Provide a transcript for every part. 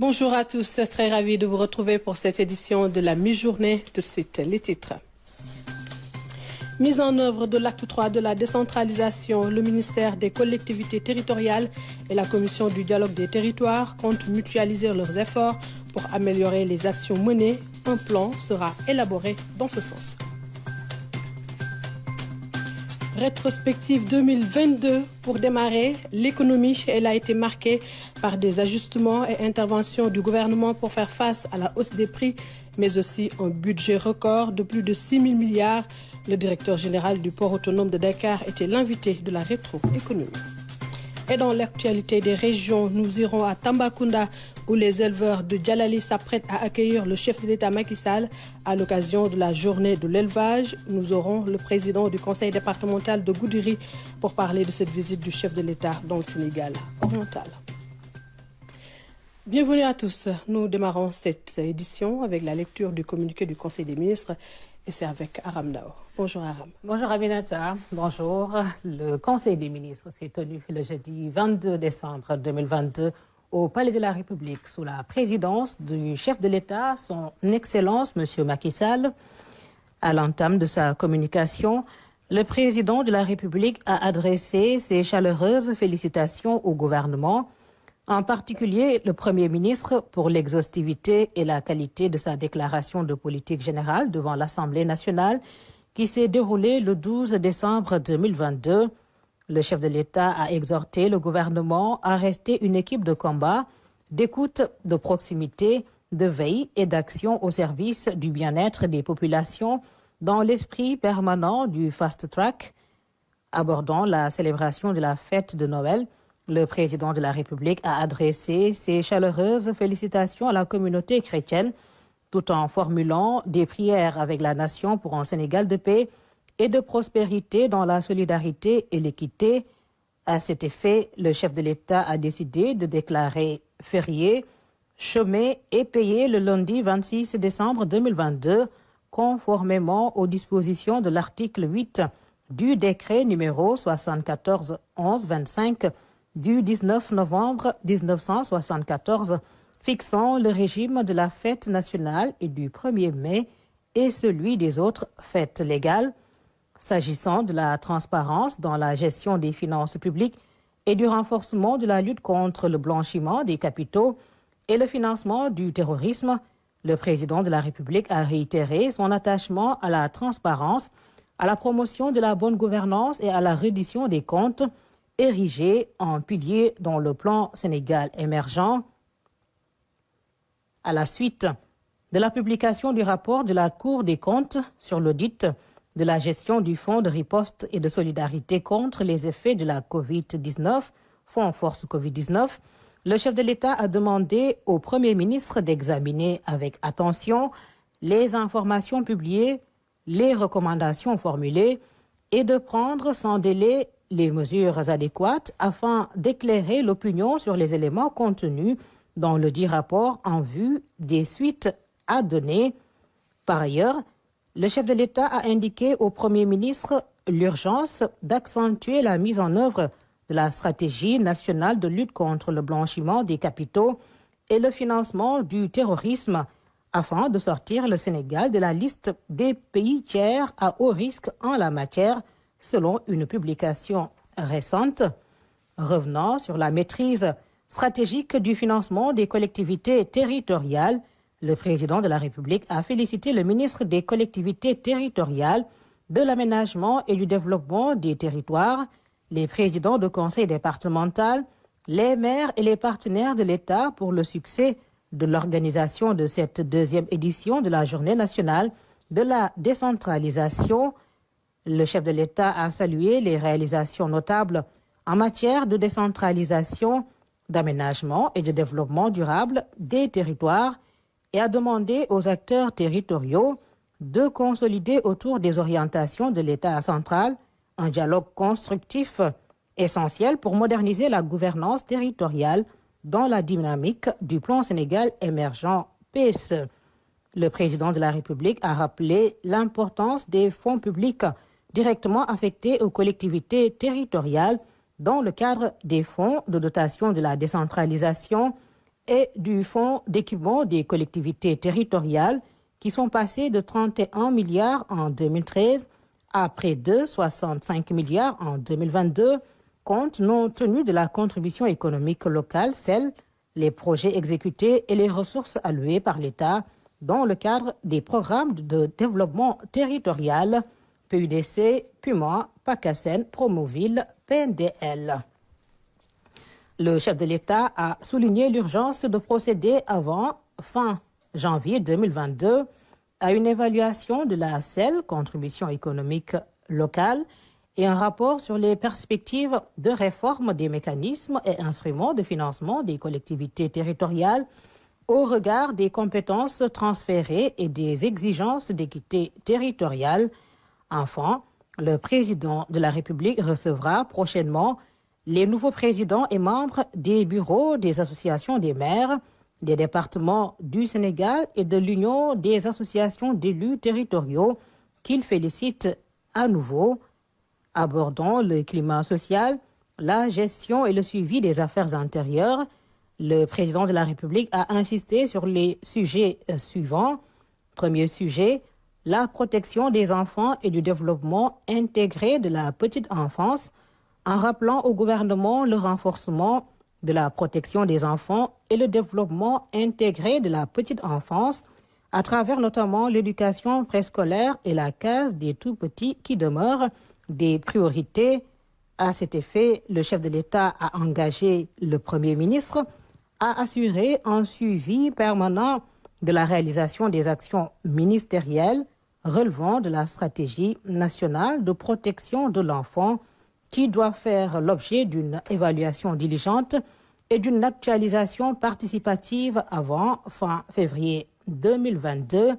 Bonjour à tous, très ravi de vous retrouver pour cette édition de la mi-journée. Tout de suite, les titres. Mise en œuvre de l'acte 3 de la décentralisation, le ministère des collectivités territoriales et la commission du dialogue des territoires comptent mutualiser leurs efforts pour améliorer les actions menées. Un plan sera élaboré dans ce sens. Rétrospective 2022 pour démarrer, l'économie, elle a été marquée par des ajustements et interventions du gouvernement pour faire face à la hausse des prix, mais aussi un budget record de plus de 6 000 milliards. Le directeur général du port autonome de Dakar était l'invité de la rétroéconomie. Et dans l'actualité des régions, nous irons à Tambacounda où les éleveurs de Djalali s'apprêtent à accueillir le chef de l'État Macky Sall à l'occasion de la journée de l'élevage. Nous aurons le président du conseil départemental de Goudiri pour parler de cette visite du chef de l'État dans le Sénégal oriental. Bienvenue à tous. Nous démarrons cette édition avec la lecture du communiqué du Conseil des ministres. Et c'est avec Aram Dao. Bonjour Aram. Bonjour Aminata. Bonjour. Le Conseil des ministres s'est tenu le jeudi 22 décembre 2022 au Palais de la République sous la présidence du chef de l'État, son Excellence M. Macky Sall. À l'entame de sa communication, le président de la République a adressé ses chaleureuses félicitations au gouvernement, en particulier le Premier ministre pour l'exhaustivité et la qualité de sa déclaration de politique générale devant l'Assemblée nationale qui s'est déroulée le 12 décembre 2022. Le chef de l'État a exhorté le gouvernement à rester une équipe de combat, d'écoute, de proximité, de veille et d'action au service du bien-être des populations dans l'esprit permanent du Fast Track. Abordant la célébration de la fête de Noël, le président de la République a adressé ses chaleureuses félicitations à la communauté chrétienne tout en formulant des prières avec la nation pour un Sénégal de paix et de prospérité dans la solidarité et l'équité. À cet effet, le chef de l'État a décidé de déclarer férié, chômé et payé le lundi 26 décembre 2022, conformément aux dispositions de l'article 8 du décret numéro 74-11-25 du 19 novembre 1974, fixant le régime de la fête nationale et du 1er mai et celui des autres fêtes légales. S'agissant de la transparence dans la gestion des finances publiques et du renforcement de la lutte contre le blanchiment des capitaux et le financement du terrorisme, le président de la République a réitéré son attachement à la transparence, à la promotion de la bonne gouvernance et à la reddition des comptes, érigé en pilier dans le plan Sénégal émergent. À la suite de la publication du rapport de la Cour des comptes sur l'audit de la gestion du Fonds de riposte et de solidarité contre les effets de la COVID-19, Fonds Force COVID-19, le chef de l'État a demandé au Premier ministre d'examiner avec attention les informations publiées, les recommandations formulées et de prendre sans délai les mesures adéquates afin d'éclairer l'opinion sur les éléments contenus dans le dit rapport en vue des suites à donner. Par ailleurs, le chef de l'État a indiqué au Premier ministre l'urgence d'accentuer la mise en œuvre de la stratégie nationale de lutte contre le blanchiment des capitaux et le financement du terrorisme afin de sortir le Sénégal de la liste des pays tiers à haut risque en la matière, selon une publication récente. Revenant sur la maîtrise stratégique du financement des collectivités territoriales, le président de la République a félicité le ministre des collectivités territoriales, de l'aménagement et du développement des territoires, les présidents de conseil départemental, les maires et les partenaires de l'État pour le succès de l'organisation de cette deuxième édition de la Journée nationale de la décentralisation. Le chef de l'État a salué les réalisations notables en matière de décentralisation, d'aménagement et de développement durable des territoires et a demandé aux acteurs territoriaux de consolider autour des orientations de l'État central un dialogue constructif essentiel pour moderniser la gouvernance territoriale dans la dynamique du plan Sénégal émergent PSE. Le président de la République a rappelé l'importance des fonds publics directement affectés aux collectivités territoriales dans le cadre des fonds de dotation de la décentralisation et du Fonds d'équipement des collectivités territoriales qui sont passés de 31 milliards en 2013 à près de 65 milliards en 2022, compte non tenu de la contribution économique locale, les projets exécutés et les ressources allouées par l'État dans le cadre des programmes de développement territorial PUDC, PUMA, PACASEN, Promoville, PNDL. Le chef de l'État a souligné l'urgence de procéder avant fin janvier 2022 à une évaluation de la contribution économique locale, et un rapport sur les perspectives de réforme des mécanismes et instruments de financement des collectivités territoriales au regard des compétences transférées et des exigences d'équité territoriale. Enfin, le président de la République recevra prochainement les nouveaux présidents et membres des bureaux des associations des maires, des départements du Sénégal et de l'Union des associations d'élus territoriaux qu'il félicite à nouveau. Abordant le climat social, la gestion et le suivi des affaires intérieures, le président de la République a insisté sur les sujets suivants. Premier sujet, la protection des enfants et du développement intégré de la petite enfance, en rappelant au gouvernement le renforcement de la protection des enfants et le développement intégré de la petite enfance, à travers notamment l'éducation préscolaire et la case des tout-petits qui demeurent des priorités. À cet effet, le chef de l'État a engagé le Premier ministre à assurer un suivi permanent de la réalisation des actions ministérielles relevant de la stratégie nationale de protection de l'enfant qui doit faire l'objet d'une évaluation diligente et d'une actualisation participative avant fin février 2022.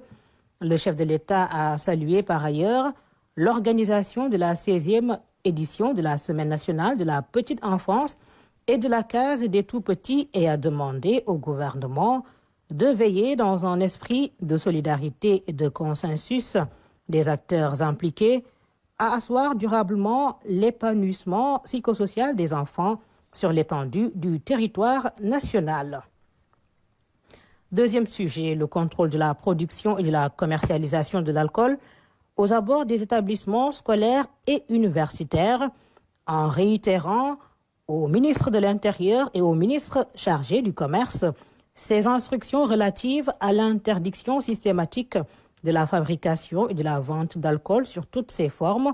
Le chef de l'État a salué par ailleurs l'organisation de la 16e édition de la Semaine nationale de la petite enfance et de la case des tout-petits et a demandé au gouvernement de veiller dans un esprit de solidarité et de consensus des acteurs impliqués à asseoir durablement l'épanouissement psychosocial des enfants sur l'étendue du territoire national. Deuxième sujet, le contrôle de la production et de la commercialisation de l'alcool aux abords des établissements scolaires et universitaires, en réitérant au ministre de l'Intérieur et au ministre chargé du Commerce ces instructions relatives à l'interdiction systématique de la fabrication et de la vente d'alcool sur toutes ses formes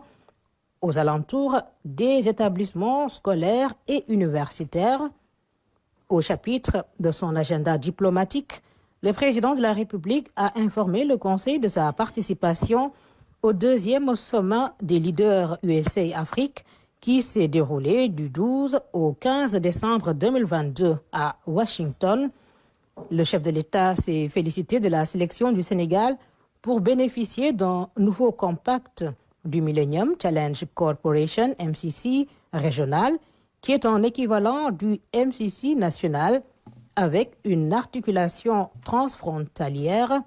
aux alentours des établissements scolaires et universitaires. Au chapitre de son agenda diplomatique, le président de la République a informé le Conseil de sa participation au deuxième sommet des leaders USA-Afrique qui s'est déroulé du 12 au 15 décembre 2022 à Washington. Le chef de l'État s'est félicité de la sélection du Sénégal pour bénéficier d'un nouveau compact du Millennium Challenge Corporation MCC régional, qui est un équivalent du MCC national avec une articulation transfrontalière.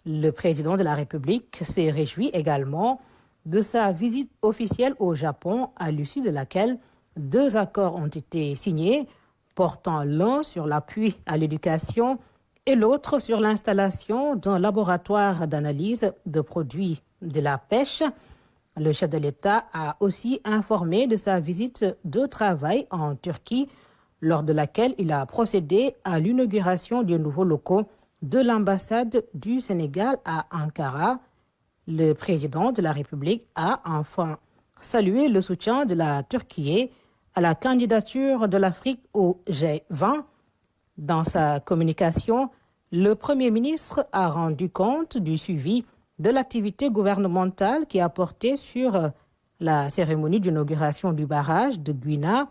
Le président de la République s'est réjoui également de sa visite officielle au Japon, à l'issue de laquelle 2 accords ont été signés, portant l'un sur l'appui à l'éducation et l'autre sur l'installation d'un laboratoire d'analyse de produits de la pêche. Le chef de l'État a aussi informé de sa visite de travail en Turquie, lors de laquelle il a procédé à l'inauguration des nouveaux locaux de l'ambassade du Sénégal à Ankara. Le président de la République a enfin salué le soutien de la Turquie à la candidature de l'Afrique au G20. Dans sa communication, le Premier ministre a rendu compte du suivi de l'activité gouvernementale qui a porté sur la cérémonie d'inauguration du barrage de Guina,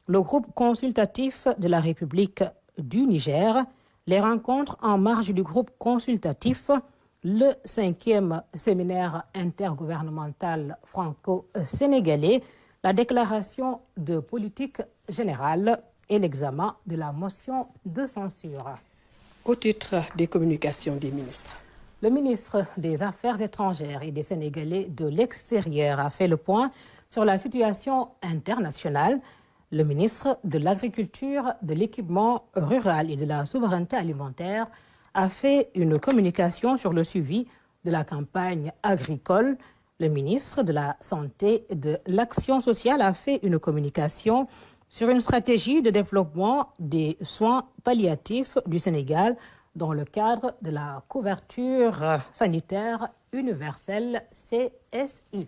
le groupe consultatif de la République du Niger, les rencontres en marge du groupe consultatif, le 5e séminaire intergouvernemental franco-sénégalais, la déclaration de politique générale et l'examen de la motion de censure. Au titre des communications des ministres. Le ministre des Affaires étrangères et des Sénégalais de l'extérieur a fait le point sur la situation internationale. le ministre de l'Agriculture, de l'Équipement rural et de la souveraineté alimentaire a fait une communication sur le suivi de la campagne agricole. Le ministre de la Santé et de l'Action sociale a fait une communication sur une stratégie de développement des soins palliatifs du Sénégal dans le cadre de la couverture sanitaire universelle CSU.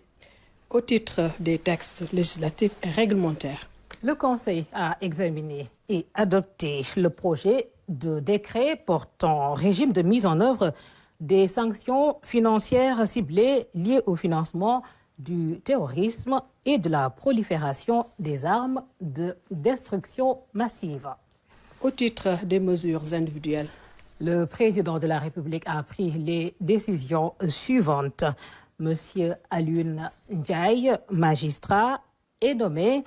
Au titre des textes législatifs et réglementaires, le Conseil a examiné et adopté le projet de décret portant régime de mise en œuvre des sanctions financières ciblées liées au financement du terrorisme et de la prolifération des armes de destruction massive. Au titre des mesures individuelles, le président de la République a pris les décisions suivantes. Monsieur Alioune Ndiaye, magistrat, est nommé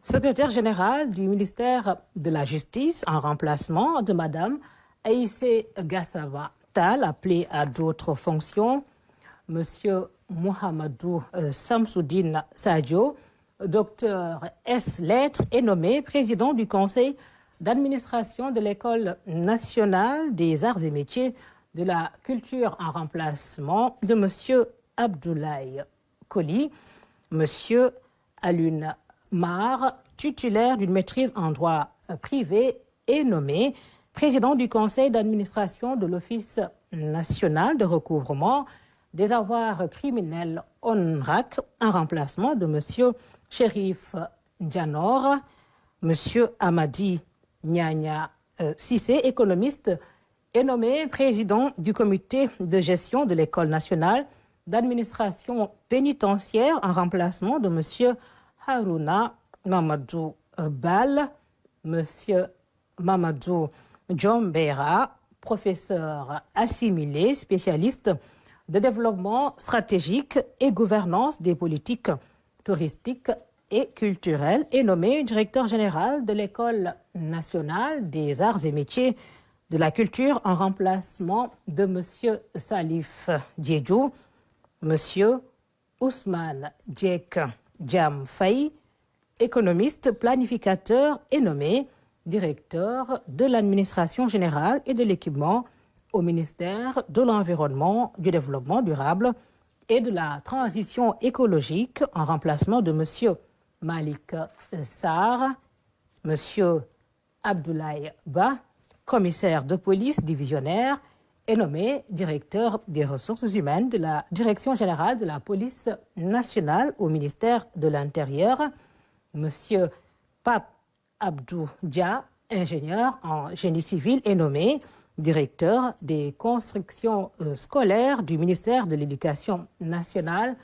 secrétaire général du ministère de la Justice en remplacement de Madame Aïssé Gassama Tal, appelée à d'autres fonctions. Monsieur Mohamedou Samsoudine Sadio, docteur S. Lettres, est nommé président du conseil d'administration de l'École nationale des arts et métiers de la culture en remplacement de monsieur Abdoulaye Koli. Monsieur Alioune Mar, titulaire d'une maîtrise en droit privé, est nommé président du conseil d'administration de l'Office national de recouvrement des avoirs criminels ONRAC en remplacement de monsieur Chérif Ndianor. Monsieur Amadi Nyanya Sissé, économiste, est nommé président du comité de gestion de l'École nationale d'administration pénitentiaire en remplacement de monsieur Harouna Mamadou Bal. Monsieur Mamadou Djombera, professeur assimilé, spécialiste de développement stratégique et gouvernance des politiques touristiques et culturelles, est nommé directeur général de l'École nationale des arts et métiers de la culture en remplacement de monsieur Salif Diédou. Monsieur Ousmane Djek Djam Faye, économiste planificateur, est nommé directeur de l'administration générale et de l'équipement au ministère de l'Environnement, du Développement durable et de la transition écologique en remplacement de monsieur Malik Sarr. Monsieur Abdoulaye Ba, commissaire de police divisionnaire, est nommé directeur des ressources humaines de la Direction générale de la police nationale au ministère de l'Intérieur. Monsieur Pape Abdou Dia, ingénieur en génie civil, est nommé directeur des constructions scolaires du ministère de l'Éducation nationale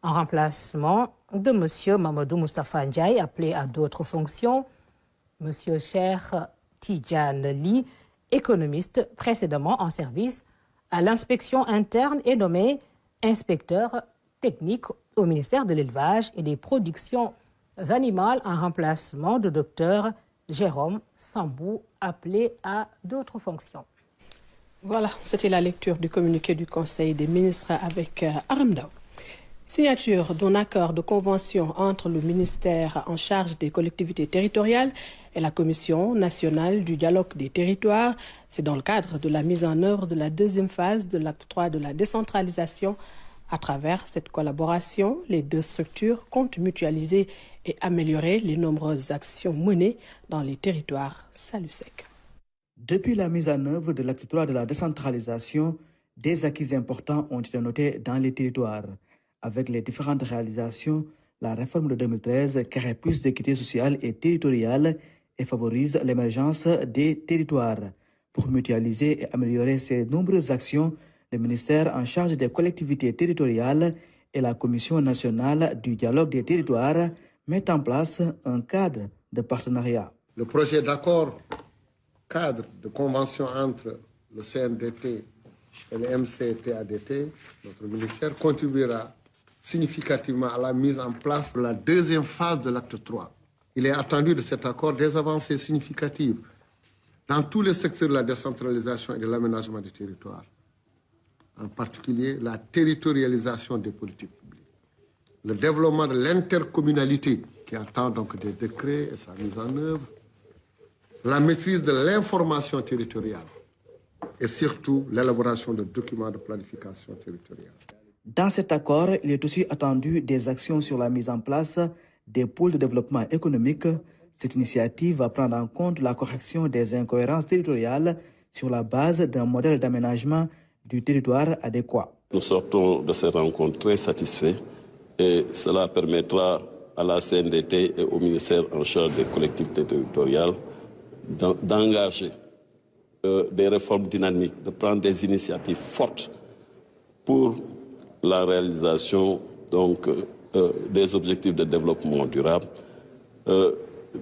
en remplacement de monsieur Mamadou Moustapha Ndiaye, appelé à d'autres fonctions. Monsieur Cheikh Tidjane Li, économiste précédemment en service à l'inspection interne, est nommé inspecteur technique au ministère de l'Élevage et des productions animales en remplacement de docteur Jérôme Sambou, appelé à d'autres fonctions. Voilà, c'était la lecture du communiqué du Conseil des ministres avec Aramdao. Signature d'un accord de convention entre le ministère en charge des collectivités territoriales et la Commission nationale du dialogue des territoires. C'est dans le cadre de la mise en œuvre de la deuxième phase de l'acte 3 de la décentralisation. À travers cette collaboration, les deux structures comptent mutualiser et améliorer les nombreuses actions menées dans les territoires. Salut sec. Depuis la mise en œuvre de l'acte 3 de la décentralisation, des acquis importants ont été notés dans les territoires. Avec les différentes réalisations, la réforme de 2013 crée plus d'équité sociale et territoriale et favorise l'émergence des territoires. Pour mutualiser et améliorer ces nombreuses actions, le ministère en charge des collectivités territoriales et la Commission nationale du dialogue des territoires mettent en place un cadre de partenariat. Le projet d'accord cadre de convention entre le CNDT et le MCTADT, notre ministère, contribuera significativement à la mise en place de la deuxième phase de l'acte 3. Il est attendu de cet accord des avancées significatives dans tous les secteurs de la décentralisation et de l'aménagement du territoire, en particulier la territorialisation des politiques publiques, le développement de l'intercommunalité, qui qui attend donc des décrets et sa mise en œuvre, la maîtrise de l'information territoriale et surtout l'élaboration de documents de planification territoriale. Dans cet accord, il est aussi attendu des actions sur la mise en place des pôles de développement économique. Cette initiative va prendre en compte la correction des incohérences territoriales sur la base d'un modèle d'aménagement du territoire adéquat. Nous sortons de cette rencontre très satisfaits et cela permettra à la CNDT et au ministère en charge des collectivités territoriales d'engager des réformes dynamiques, de prendre des initiatives fortes pour la réalisation donc, des objectifs de développement durable,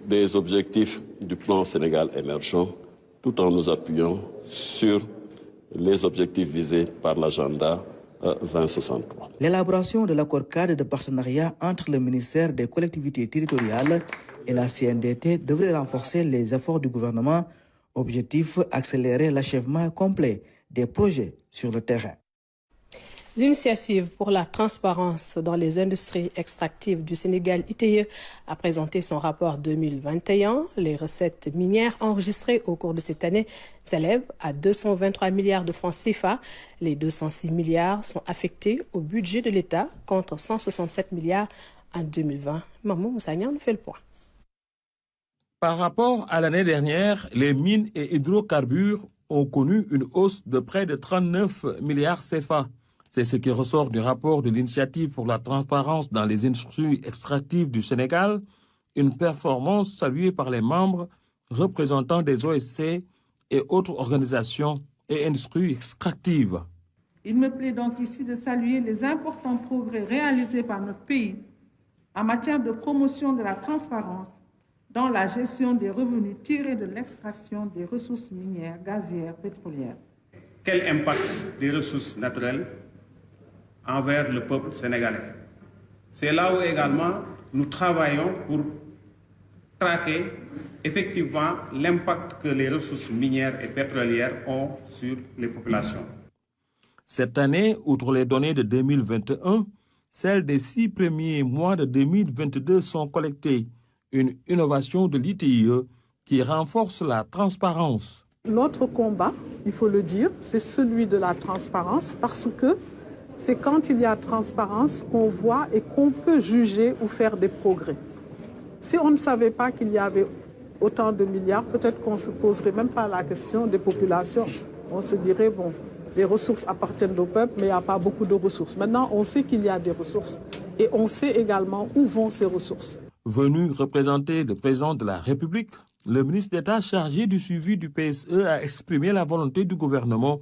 des objectifs du plan Sénégal émergent, tout en nous appuyant sur les objectifs visés par l'agenda 2063. L'élaboration de l'accord cadre de partenariat entre le ministère des collectivités territoriales et la CNDT devrait renforcer les efforts du gouvernement. Objectif, accélérer l'achèvement complet des projets sur le terrain. L'initiative pour la transparence dans les industries extractives du Sénégal, ITIE, a présenté son rapport 2021. Les recettes minières enregistrées au cours de cette année s'élèvent à 223 milliards de francs CFA. Les 206 milliards sont affectés au budget de l'État contre 167 milliards en 2020. Maman Moussagnan nous fait le point. Par rapport à l'année dernière, les mines et hydrocarbures ont connu une hausse de près de 39 milliards CFA. C'est ce qui ressort du rapport de l'initiative pour la transparence dans les industries extractives du Sénégal, une performance saluée par les membres représentants des OSC et autres organisations et industries extractives. Il me plaît donc ici de saluer les importants progrès réalisés par notre pays en matière de promotion de la transparence dans la gestion des revenus tirés de l'extraction des ressources minières, gazières, pétrolières. Quel impact des ressources naturelles envers le peuple sénégalais? C'est là où également nous travaillons pour traquer effectivement l'impact que les ressources minières et pétrolières ont sur les populations. Cette année, outre les données de 2021, celles des 6 premiers mois de 2022 sont collectées. Une innovation de l'ITIE qui renforce la transparence. Notre combat, il faut le dire, c'est celui de la transparence parce que c'est quand il y a transparence qu'on voit et qu'on peut juger ou faire des progrès. Si on ne savait pas qu'il y avait autant de milliards, peut-être qu'on ne se poserait même pas la question des populations. On se dirait, bon, les ressources appartiennent au peuple, mais il n'y a pas beaucoup de ressources. Maintenant, on sait qu'il y a des ressources et on sait également où vont ces ressources. Venu représenter le président de la République, le ministre d'État chargé du suivi du PSE a exprimé la volonté du gouvernement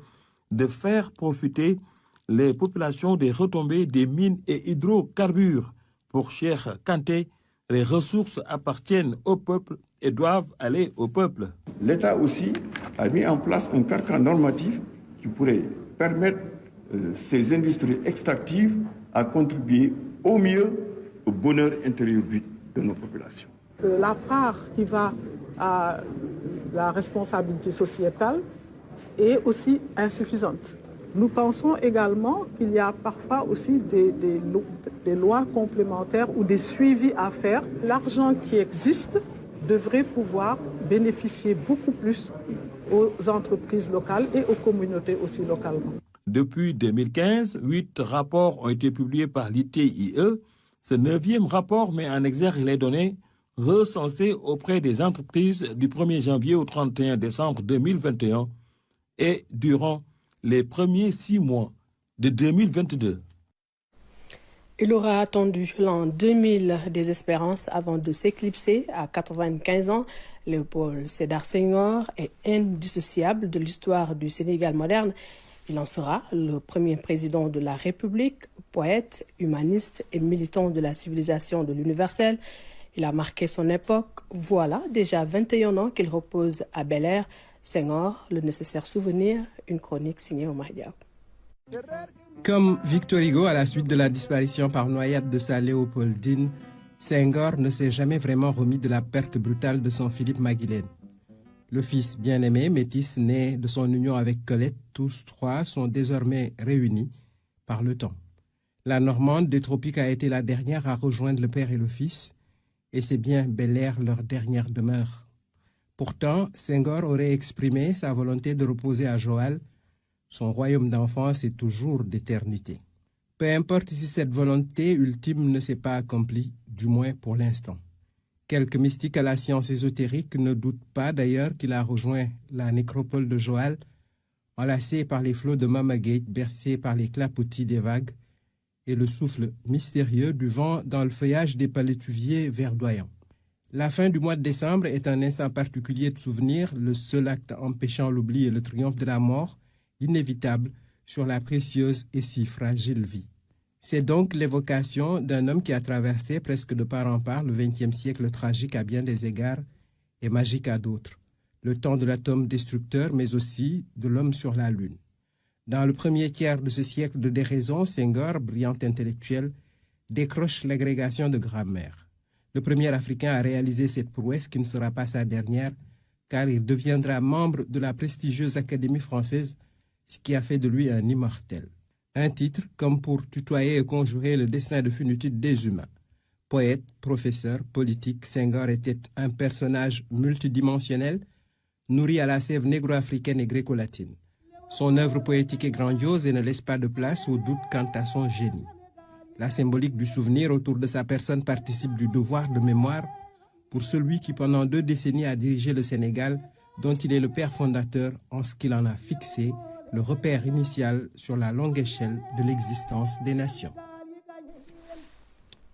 de faire profiter les populations des retombées des mines et hydrocarbures. Pour Cheikh Kanté, les ressources appartiennent au peuple et doivent aller au peuple. L'État aussi a mis en place un carcan normatif qui pourrait permettre ces industries extractives à contribuer au mieux au bonheur intérieur de nos populations. La part qui va à la responsabilité sociétale est aussi insuffisante. Nous pensons également qu'il y a parfois aussi des lois complémentaires ou des suivis à faire. L'argent qui existe devrait pouvoir bénéficier beaucoup plus aux entreprises locales et aux communautés aussi localement. Depuis 2015, 8 rapports ont été publiés par l'ITIE. Ce 9e rapport met en exergue les données recensées auprès des entreprises du 1er janvier au 31 décembre 2021 et durant les premiers 6 mois de 2022. Il aura attendu l'an 2000 des espérances avant de s'éclipser à 95 ans. Léopold Sédar Senghor est indissociable de l'histoire du Sénégal moderne. Il en sera le premier président de la République, poète, humaniste et militant de la civilisation de l'universel. Il a marqué son époque. Voilà déjà 21 ans qu'il repose à Bel-Air. Senghor, le nécessaire souvenir, une chronique signée Omar Diaw. Comme Victor Hugo à la suite de la disparition par noyade de sa Léopoldine, Senghor ne s'est jamais vraiment remis de la perte brutale de son Philippe Maguilène. Le fils bien-aimé, métis, né de son union avec Colette, tous trois sont désormais réunis par le temps. La Normande des tropiques a été la dernière à rejoindre le père et le fils. et c'est bien Bel Air leur dernière demeure. Pourtant, Senghor aurait exprimé sa volonté de reposer à Joal, son royaume d'enfance et toujours d'éternité. Peu importe si cette volonté ultime ne s'est pas accomplie, du moins pour l'instant. Quelques mystiques à la science ésotérique ne doutent pas d'ailleurs qu'il a rejoint la nécropole de Joal, enlacé par les flots de Mamagate, bercé par les clapotis des vagues et le souffle mystérieux du vent dans le feuillage des palétuviers verdoyants. La fin du mois de décembre est un instant particulier de souvenir, le seul acte empêchant l'oubli et le triomphe de la mort, inévitable sur la précieuse et si fragile vie. C'est donc l'évocation d'un homme qui a traversé presque de part en part le XXe siècle tragique à bien des égards et magique à d'autres, le temps de l'atome destructeur mais aussi de l'homme sur la Lune. Dans le premier tiers de ce siècle de déraison, Senghor, brillant intellectuel, décroche l'agrégation de grammaire. Le premier Africain à réaliser cette prouesse qui ne sera pas sa dernière, car il deviendra membre de la prestigieuse Académie française, ce qui a fait de lui un immortel. Un titre comme pour tutoyer et conjurer le destin de finitude des humains. Poète, professeur, politique, Senghor était un personnage multidimensionnel, nourri à la sève négro-africaine et gréco-latine. Son œuvre poétique est grandiose et ne laisse pas de place au doute quant à son génie. La symbolique du souvenir autour de sa personne participe du devoir de mémoire pour celui qui pendant 2 décennies a dirigé le Sénégal, dont il est le père fondateur en ce qu'il en a fixé le repère initial sur la longue échelle de l'existence des nations.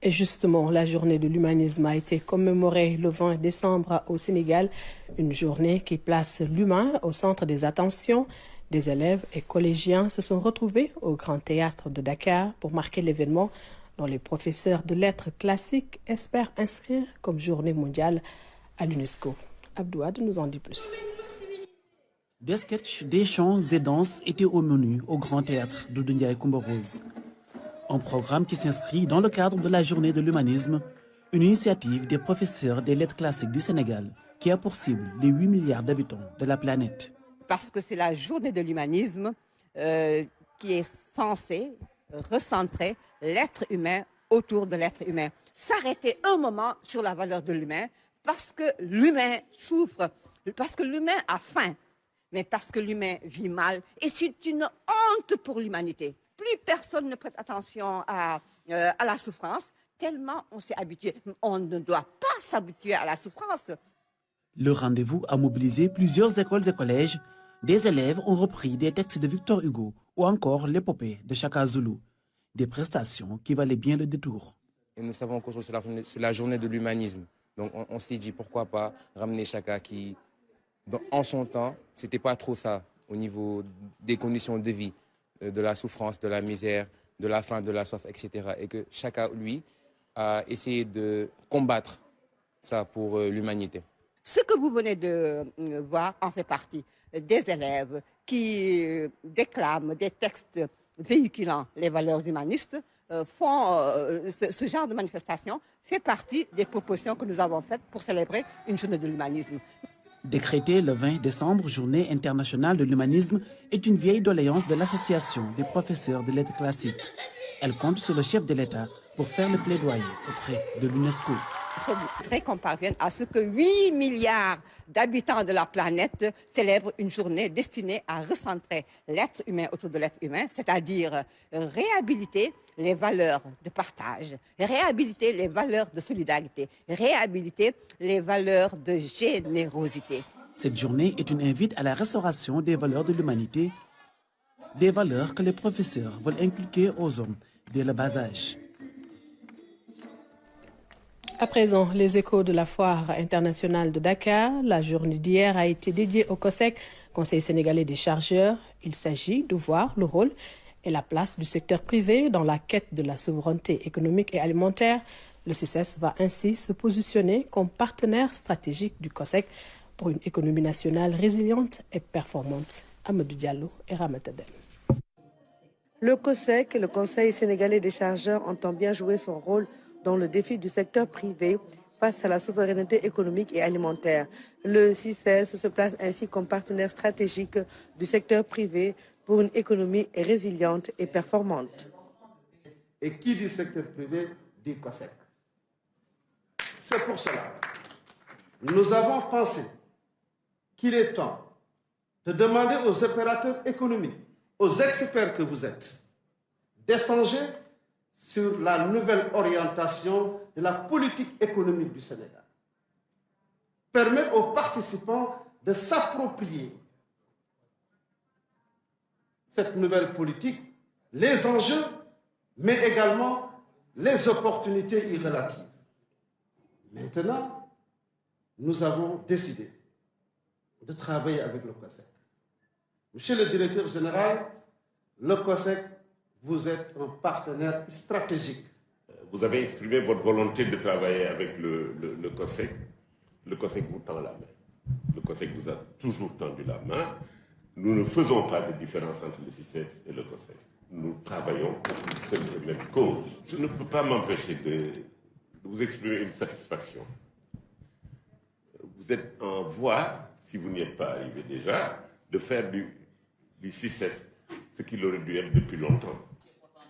Et justement, la journée de l'humanisme a été commémorée le 20 décembre au Sénégal, une journée qui place l'humain au centre des attentions. Des élèves et collégiens se sont retrouvés au Grand Théâtre de Dakar pour marquer l'événement dont les professeurs de lettres classiques espèrent inscrire comme journée mondiale à l'UNESCO. Abdouad nous en dit plus. Des sketchs, des chants et danses étaient au menu au Grand Théâtre de Ndiaye Coumba Rose. Un programme qui s'inscrit dans le cadre de la journée de l'humanisme, une initiative des professeurs des lettres classiques du Sénégal qui a pour cible les 8 milliards d'habitants de la planète. Parce que c'est la journée de l'humanisme qui est censée recentrer l'être humain autour de l'être humain. S'arrêter un moment sur la valeur de l'humain parce que l'humain souffre, parce que l'humain a faim, mais parce que l'humain vit mal. Et c'est une honte pour l'humanité. Plus personne ne prête attention à la souffrance, tellement on s'est habitué. On ne doit pas s'habituer à la souffrance. Le rendez-vous a mobilisé plusieurs écoles et collèges. Des élèves ont repris des textes de Victor Hugo ou encore l'épopée de Chaka Zulu. Des prestations qui valaient bien le détour. Et nous savons qu'aujourd'hui c'est la journée de l'humanisme. Donc on s'est dit pourquoi pas ramener Chaka qui, en son temps, c'était pas trop ça au niveau des conditions de vie, de la souffrance, de la misère, de la faim, de la soif, etc. Et que Chaka, lui, a essayé de combattre ça pour l'humanité. Ce que vous venez de voir en fait partie. Des élèves qui déclament des textes véhiculant les valeurs humanistes ce genre de manifestation fait partie des propositions que nous avons faites pour célébrer une journée de l'humanisme. Décréter le 20 décembre, journée internationale de l'humanisme, est une vieille doléance de l'association des professeurs de lettres classiques. Elle compte sur le chef de l'État pour faire le plaidoyer auprès de l'UNESCO. Il faudrait qu'on parvienne à ce que 8 milliards d'habitants de la planète célèbrent une journée destinée à recentrer l'être humain autour de l'être humain, c'est-à-dire réhabiliter les valeurs de partage, réhabiliter les valeurs de solidarité, réhabiliter les valeurs de générosité. Cette journée est une invite à la restauration des valeurs de l'humanité, des valeurs que les professeurs veulent inculquer aux hommes dès le bas âge. À présent, les échos de la foire internationale de Dakar. La journée d'hier a été dédiée au COSEC, Conseil sénégalais des chargeurs. Il s'agit de voir le rôle et la place du secteur privé dans la quête de la souveraineté économique et alimentaire. Le CICES va ainsi se positionner comme partenaire stratégique du COSEC pour une économie nationale résiliente et performante. Amadou Diallo et Ramatadem. Le COSEC, le Conseil sénégalais des chargeurs, entend bien jouer son rôle dans le défi du secteur privé face à la souveraineté économique et alimentaire. Le CICES se place ainsi comme partenaire stratégique du secteur privé pour une économie résiliente et performante. Et qui dit secteur privé dit COSEC. C'est pour cela que nous avons pensé qu'il est temps de demander aux opérateurs économiques, aux experts que vous êtes, d'échanger sur la nouvelle orientation de la politique économique du Sénégal. Permettre aux participants de s'approprier cette nouvelle politique, les enjeux, mais également les opportunités y relatives. Maintenant, nous avons décidé de travailler avec le COSEC. Monsieur le directeur général, le COSEC, vous êtes un partenaire stratégique. Vous avez exprimé votre volonté de travailler avec le COSEC. Le COSEC vous tend la main. Le COSEC vous a toujours tendu la main. Nous ne faisons pas de différence entre le CICES et le COSEC. Nous travaillons pour une seule et même cause. Je ne peux pas m'empêcher de vous exprimer une satisfaction. Vous êtes en voie, si vous n'y êtes pas arrivé déjà, de faire du CICES ce qu'il aurait dû être depuis longtemps.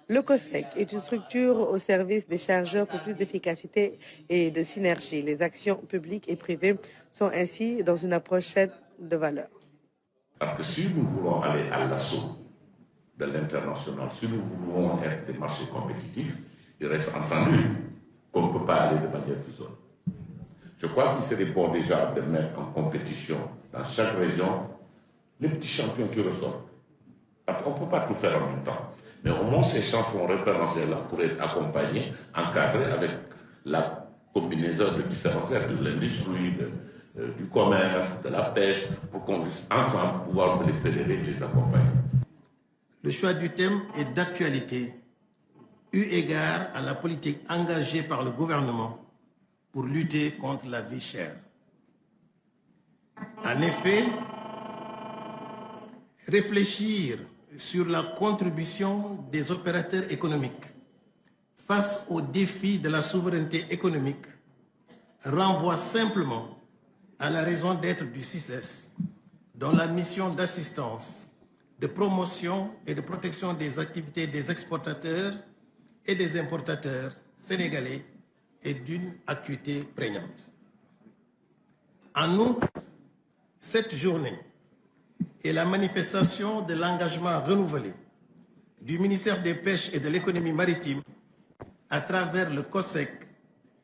Le COSEC est une structure au service des chargeurs pour plus d'efficacité et de synergie. Les actions publiques et privées sont ainsi dans une approche saine de valeur. Parce que si nous voulons aller à l'assaut de l'international, si nous voulons être des marchés compétitifs, il reste entendu qu'on ne peut pas aller de manière plus zone. Je crois qu'il serait bon déjà de mettre en compétition dans chaque région les petits champions qui ressortent. On ne peut pas tout faire en même temps. Mais au moins ces champions référentiels-là pourraient être accompagnés, encadrés avec la combinaison de différents secteurs, de l'industrie, du commerce, de la pêche, pour qu'on puisse ensemble pouvoir les fédérer et les accompagner. Le choix du thème est d'actualité, eu égard à la politique engagée par le gouvernement pour lutter contre la vie chère. En effet, réfléchir sur la contribution des opérateurs économiques face aux défis de la souveraineté économique renvoie simplement à la raison d'être du CICES, dont la mission d'assistance, de promotion et de protection des activités des exportateurs et des importateurs sénégalais est d'une acuité prégnante. En outre, cette journée est la manifestation de l'engagement renouvelé du ministère des Pêches et de l'Économie maritime à travers le COSEC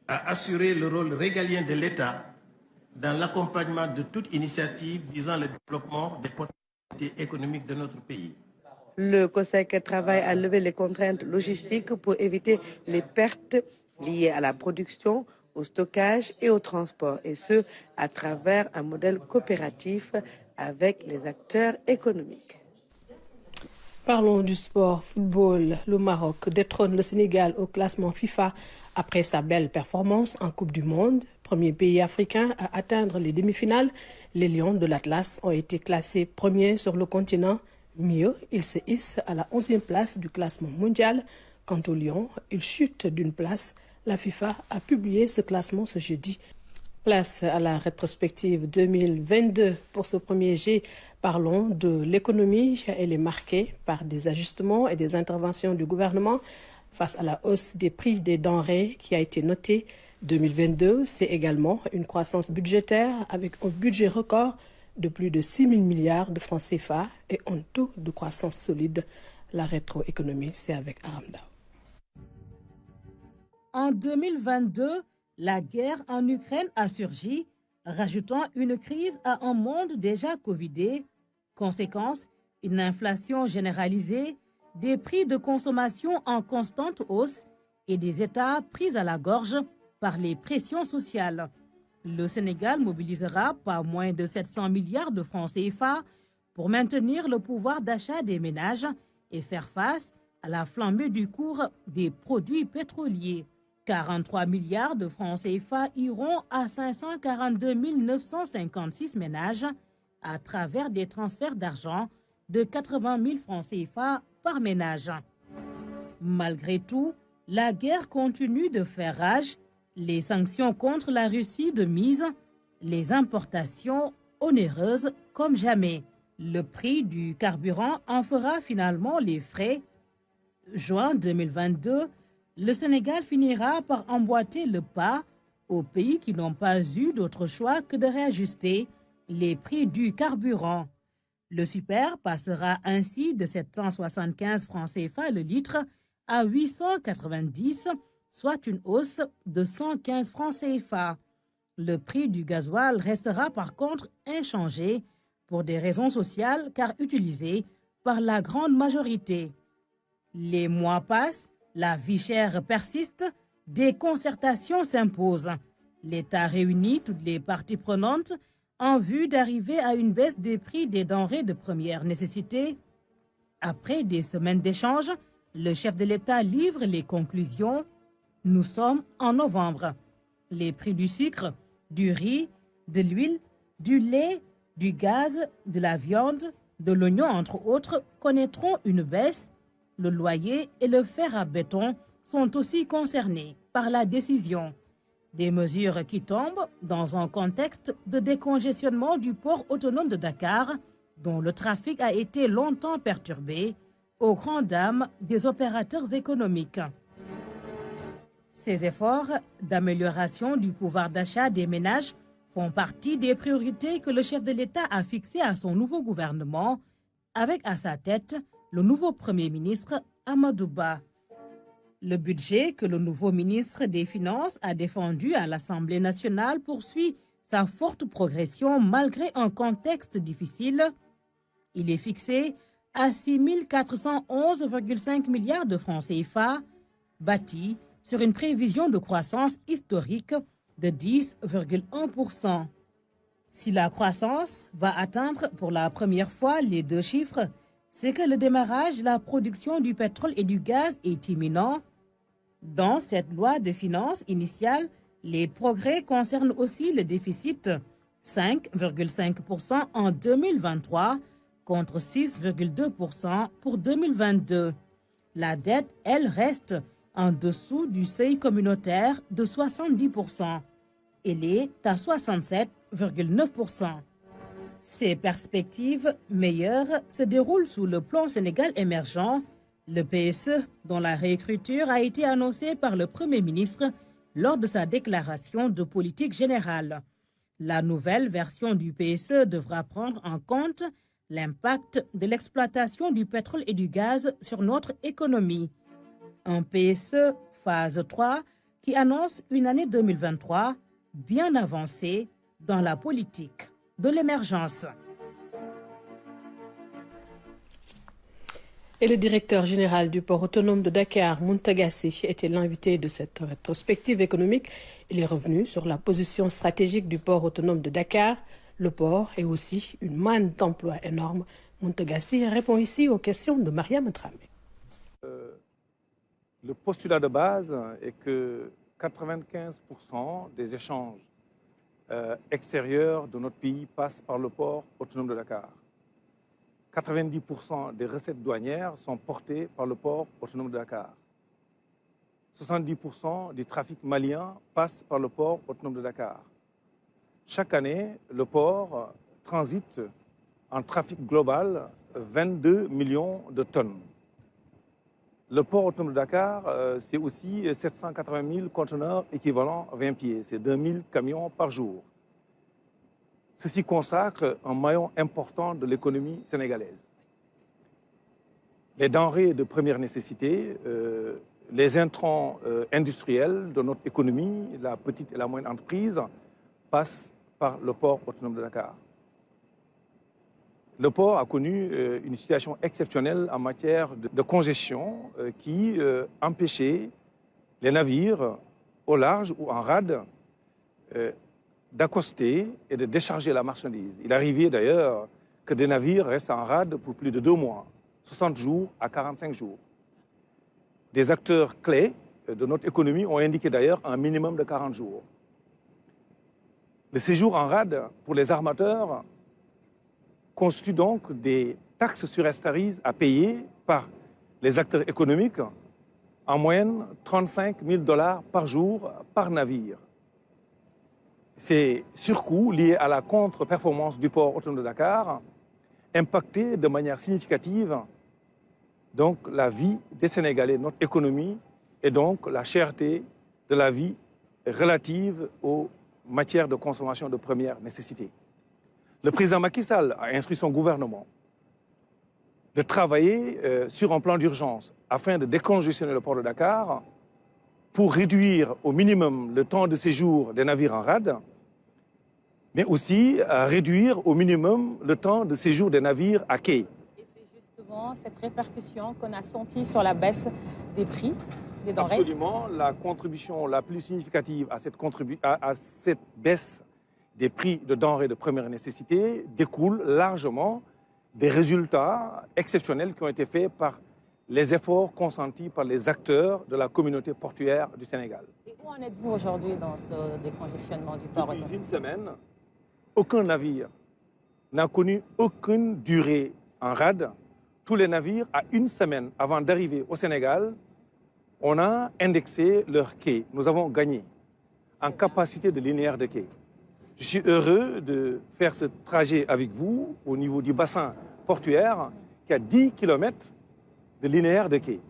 à assurer le rôle régalien de l'État dans l'accompagnement de toute initiative visant le développement des potentialités économiques de notre pays. Le COSEC travaille à lever les contraintes logistiques pour éviter les pertes liées à la production, au stockage et au transport, et ce, à travers un modèle coopératif avec les acteurs économiques. Parlons du sport football. Le Maroc détrône le Sénégal au classement FIFA après sa belle performance en Coupe du Monde. Premier pays africain à atteindre les demi-finales, les Lions de l'Atlas ont été classés premiers sur le continent. Mieux, ils se hissent à la 11e place du classement mondial. Quant aux Lions, ils chutent d'une place. La FIFA a publié ce classement ce jeudi. Place à la rétrospective 2022. Pour ce premier jet, parlons de l'économie. Elle est marquée par des ajustements et des interventions du gouvernement face à la hausse des prix des denrées qui a été notée. 2022, c'est également une croissance budgétaire avec un budget record de plus de 6 000 milliards de francs CFA et un taux de croissance solide. La rétroéconomie, c'est avec Aramda. En 2022, la guerre en Ukraine a surgi, rajoutant une crise à un monde déjà covidé. Conséquence, une inflation généralisée, des prix de consommation en constante hausse et des États pris à la gorge par les pressions sociales. Le Sénégal mobilisera pas moins de 700 milliards de francs CFA pour maintenir le pouvoir d'achat des ménages et faire face à la flambée du cours des produits pétroliers. 43 milliards de francs CFA iront à 542 956 ménages à travers des transferts d'argent de 80 000 francs CFA par ménage. Malgré tout, la guerre continue de faire rage, les sanctions contre la Russie de mise, les importations onéreuses comme jamais. Le prix du carburant en fera finalement les frais. Juin 2022, le Sénégal finira par emboîter le pas aux pays qui n'ont pas eu d'autre choix que de réajuster les prix du carburant. Le super passera ainsi de 775 francs CFA le litre à 890, soit une hausse de 115 francs CFA. Le prix du gasoil restera par contre inchangé pour des raisons sociales car utilisé par la grande majorité. Les mois passent, la vie chère persiste, des concertations s'imposent. L'État réunit toutes les parties prenantes en vue d'arriver à une baisse des prix des denrées de première nécessité. Après des semaines d'échanges, le chef de l'État livre les conclusions. Nous sommes en novembre. Les prix du sucre, du riz, de l'huile, du lait, du gaz, de la viande, de l'oignon entre autres connaîtront une baisse. Le loyer et le fer à béton sont aussi concernés par la décision. Des mesures qui tombent dans un contexte de décongestionnement du port autonome de Dakar, dont le trafic a été longtemps perturbé, aux grandes dames des opérateurs économiques. Ces efforts d'amélioration du pouvoir d'achat des ménages font partie des priorités que le chef de l'État a fixées à son nouveau gouvernement, avec à sa tête le nouveau Premier ministre Amadou Ba. Le budget que le nouveau ministre des Finances a défendu à l'Assemblée nationale poursuit sa forte progression malgré un contexte difficile. Il est fixé à 6 411,5 milliards de francs CFA, bâti sur une prévision de croissance historique de 10,1%. Si la croissance va atteindre pour la première fois les deux chiffres, c'est que le démarrage de la production du pétrole et du gaz est imminent. Dans cette loi de finances initiale, les progrès concernent aussi le déficit, 5,5% en 2023 contre 6,2% pour 2022. La dette, elle, reste en dessous du seuil communautaire de 70%. Elle est à 67,9%. Ces perspectives meilleures se déroulent sous le plan Sénégal émergent, le PSE, dont la réécriture a été annoncée par le Premier ministre lors de sa déclaration de politique générale. La nouvelle version du PSE devra prendre en compte l'impact de l'exploitation du pétrole et du gaz sur notre économie. Un PSE phase 3 qui annonce une année 2023 bien avancée dans la politique de l'émergence. Et le directeur général du port autonome de Dakar, Mountaga Sy, était l'invité de cette rétrospective économique. Il est revenu sur la position stratégique du port autonome de Dakar. Le port est aussi une manne d'emplois énorme. Mountaga Sy répond ici aux questions de Mariam Dramé. Le postulat de base est que 95% des échanges extérieurs de notre pays passent par le port autonome de Dakar. 90% des recettes douanières sont portées par le port autonome de Dakar. 70% du trafic malien passe par le port autonome de Dakar. Chaque année, le port transite en trafic global 22 millions de tonnes. Le port autonome de Dakar, c'est aussi 780 000 conteneurs équivalents 20 pieds. C'est 2000 camions par jour. Ceci consacre un maillon important de l'économie sénégalaise. Les denrées de première nécessité, les intrants industriels de notre économie, la petite et la moyenne entreprise, passent par le port autonome de Dakar. Le port a connu une situation exceptionnelle en matière de congestion qui empêchait les navires au large ou en rade d'accoster et de décharger la marchandise. Il arrivait d'ailleurs que des navires restent en rade pour plus de 2 mois, 60 jours à 45 jours. Des acteurs clés de notre économie ont indiqué d'ailleurs un minimum de 40 jours. Le séjour en rade pour les armateurs constitue donc des taxes sur Estaris à payer par les acteurs économiques, en moyenne 35 000 $ par jour par navire. Ces surcoûts liés à la contre-performance du port autonome de Dakar impactaient de manière significative donc, la vie des Sénégalais, notre économie et donc la cherté de la vie relatives aux matières de consommation de première nécessité. Le président Macky Sall a instruit son gouvernement de travailler sur un plan d'urgence afin de décongestionner le port de Dakar pour réduire au minimum le temps de séjour des navires en rade, mais aussi à réduire au minimum le temps de séjour des navires à quai. Et c'est justement cette répercussion qu'on a sentie sur la baisse des prix des denrées. Absolument, la contribution la plus significative à cette baisse des prix de denrées de première nécessité découle largement des résultats exceptionnels qui ont été faits par les efforts consentis par les acteurs de la communauté portuaire du Sénégal. Et où en êtes-vous aujourd'hui dans ce décongestionnement du port? Depuis une semaine, aucun navire n'a connu aucune durée en rade. Tous les navires, à une semaine avant d'arriver au Sénégal, on a indexé leur quai. Nous avons gagné en capacité de linéaire de quai. Je suis heureux de faire ce trajet avec vous au niveau du bassin portuaire qui a 10 km de linéaire de quai.